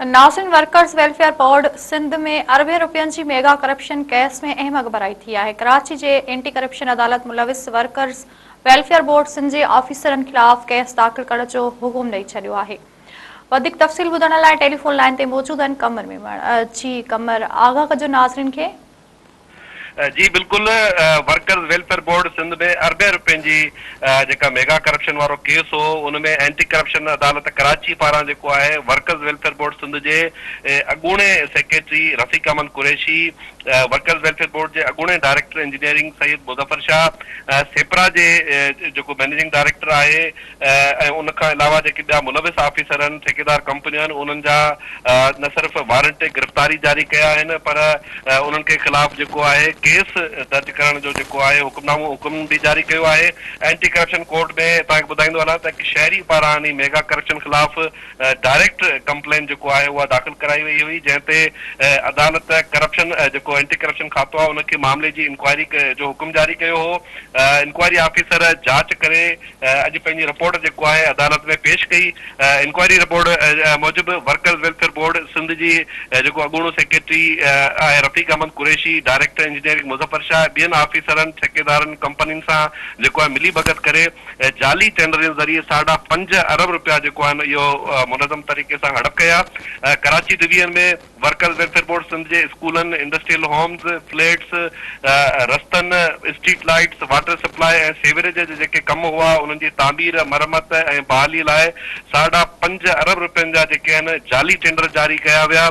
नाज़रीन, workers welfare board Sindh में अरबे रुपयनि जी मेगा करप्शन केस में अहम अॻुभराई थी आहे। कराची जे एंटी करप्शन अदालत मुलविस वर्कर्स वेलफेयर बोर्ड सिंध जे ऑफिसरनि खिलाफ़ केस दाख़िल करण जो हुकुम ॾेई छॾियो आहे। वधीक तफ़सील ॿुधण लाइ टेलीफोन लाइन ते मौजूद आहिनि कमर मेमण। जी कमर, आगाह कजो नाज़रीन खे। जी बिल्कुल, वर्कर्स वेलफेयर बोर्ड सिंध में अरबे रुपयनि जी जेका मेगा करप्शन वारो केस हो, उनमें एंटी करप्शन अदालत कराची पारां जेको आहे वर्कर्स वेलफेयर बोर्ड सिंध जे अॻूणे secretary Rafiq Ahmed Qureshi, workers welfare board जे अॻूणे डायरेक्टर इंजीनियरिंग सईद मुज़फ़र शाह, सेपरा जे जेको मैनेजिंग डायरेक्टर आहे, ऐं उन खां अलावा जेके ॿिया मुलविस ऑफिसर आहिनि, ठेकेदार कंपनियूं आहिनि, उन्हनि जा न सिर्फ़ वारंट ते गिरफ़्तारी जारी कया आहिनि, पर उन्हनि के ख़िलाफ़ जेको आहे केस दर्ज करण जो जेको आहे हुकुम भी जारी कयो आहे। एंटी करप्शन कोर्ट में तव्हांखे ॿुधाईंदो हलां त शहरी पारां मेगा करप्शन ख़िलाफ़ डायरेक्ट कंप्लेन जेको आहे उहा दाख़िल कराई वई हुई, जंहिं ते अदालत करप्शन जेको एंटी करप्शन खातो आहे उनखे मामले जी इंक्वायरी जो हुकुम जारी कयो हो। इंक्वायरी ऑफिसर जांच करे अॼु पंहिंजी रिपोर्ट जेको आहे अदालत में पेश कई। इंक्वायरी रिपोर्ट मूजिबि वर्कर्स वेलफेयर बोर्ड सिंध जी जेको अॻूणो सेक्रेटरी आहे रफ़ीक अहमद कुरैशी, डायरेक्टर इंजीनियरिंग मुज़फ़र शाह, ॿियनि ऑफिसरनि ठेकेदारनि कंपनियुनि सां जेको आहे मिली भगत करे जाली टेंडर जे ज़रिए 5.5 अरब रुपया जेको आहिनि इहो मुनज़म तरीक़े सां हड़प कया। कराची डिवीजन में वर्कर्स वेलफेयर बोर्ड सिंध जे स्कूलनि, इंडस्ट्रियल होम्स, फ्लैट्स, रस्तनि, स्ट्रीट लाइट्स, वाटर सप्लाई ऐं सीवरेज जे जेके कम हुआ उन्हनि जी तामीर, मरम्मत ऐं बहाली लाइ 5.5 अरब रुपयनि जा जेके आहिनि जाली टेंडर जारी कया विया।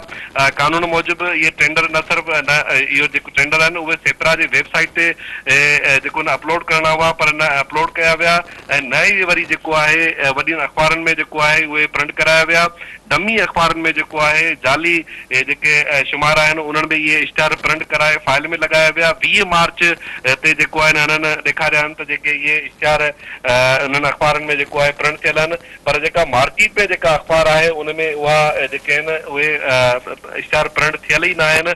कानून मूजिबि इहे टेंडर न सिर्फ़ इहो जेको टेंडर आहिनि उहे सेपरा जी वेबसाइट ते जेको न अपलोड करणा हुआ, पर न अपलोड कया विया, ऐं न ई वरी जेको आहे वॾियुनि अख़बारनि में जेको आहे उहे प्रिंट कराया विया। डमी अख़बारनि में जेको आहे जाली जेके शुमार आहिनि उन्हनि में इहे इश्तिहार प्रिंट कराए फाइल में लॻाया विया। 20 मार्च ते जेको आहे हिननि ॾेखारिया आहिनि त जेके इहे इश्तिहार उन्हनि अख़बारनि में जेको आहे प्रिंट थियल आहिनि, पर जेका मार्केट में जेका अख़बार आहे उन में उहा जेके आहिनि उहे इश्तिहार प्रिंट थियल ई न आहिनि।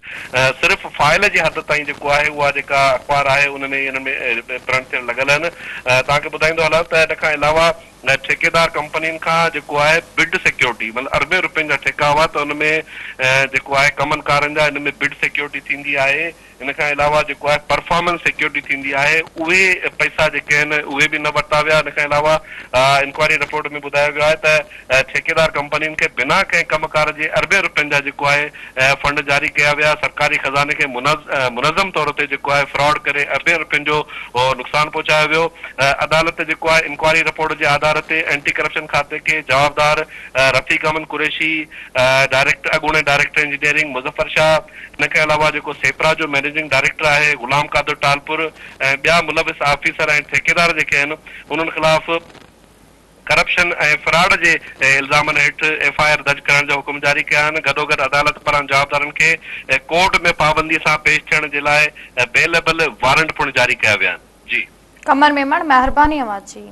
सिर्फ़ु फाइल जे हद ताईं जेको आहे उहा जेका अख़बार आहे उन में हिन में प्रिंट थियल लॻल आहिनि। तव्हांखे ॿुधाईंदो हलां त हिन खां अलावा ठेकेदार कंपनियुनि खां जेको आहे बिड सिक्योरिटी मतिलबु अरबे रुपयनि जा ठेका हुआ, त उन में जेको आहे कमनि कारनि जा हिन में बिड सिक्योरिटी थींदी आहे। इन खां अलावा जेको आहे परफॉर्मेंस सिक्योरिटी थींदी आहे, उहे पैसा जेके आहिनि उहे बि न वरिता विया। इन खां अलावा इंक्वायरी रिपोर्ट में ॿुधायो वियो आहे त ठेकेदार कंपनियुनि खे बिना कंहिं कमकार जे अरबे रुपयनि जा जेको आहे फंड जारी कया विया। सरकारी खज़ाने खे मुनज़म तौर ते जेको आहे फ्रॉड करे अरबे रुपयनि जो नुक़सानु पहुचायो वियो। अदालत जेको आहे इंक्वायरी रिपोर्ट जे आधार ते एंटी करप्शन खाते खे जवाबदार रफ़ीक अहमद कुरैशी, अॻूणे डायरेक्टर इंजीनियरिंग मुज़फ़र शाह, इन खां अलावा जेको सेपरा जो मैनेजिंग डायरेक्टर आहे गुलाम कादर टालपुर, ऐं ॿिया मुलविस ऑफिसर ऐं ठेकेदार जेके आहिनि उन्हनि ख़िलाफ़ करप्शन ऐं फ्रॉड जे इल्ज़ामनि हेठि FIR दर्ज करण जा हुकुम जारी कया आहिनि। गॾोगॾु अदालत पारां जवाबदारनि खे कोर्ट में पाबंदीअ सां पेश थियण जे लाइ बेलेबल वारंट पिणु जारी कया विया आहिनि। जी कमर मेमण, महिरबानी अवां जी।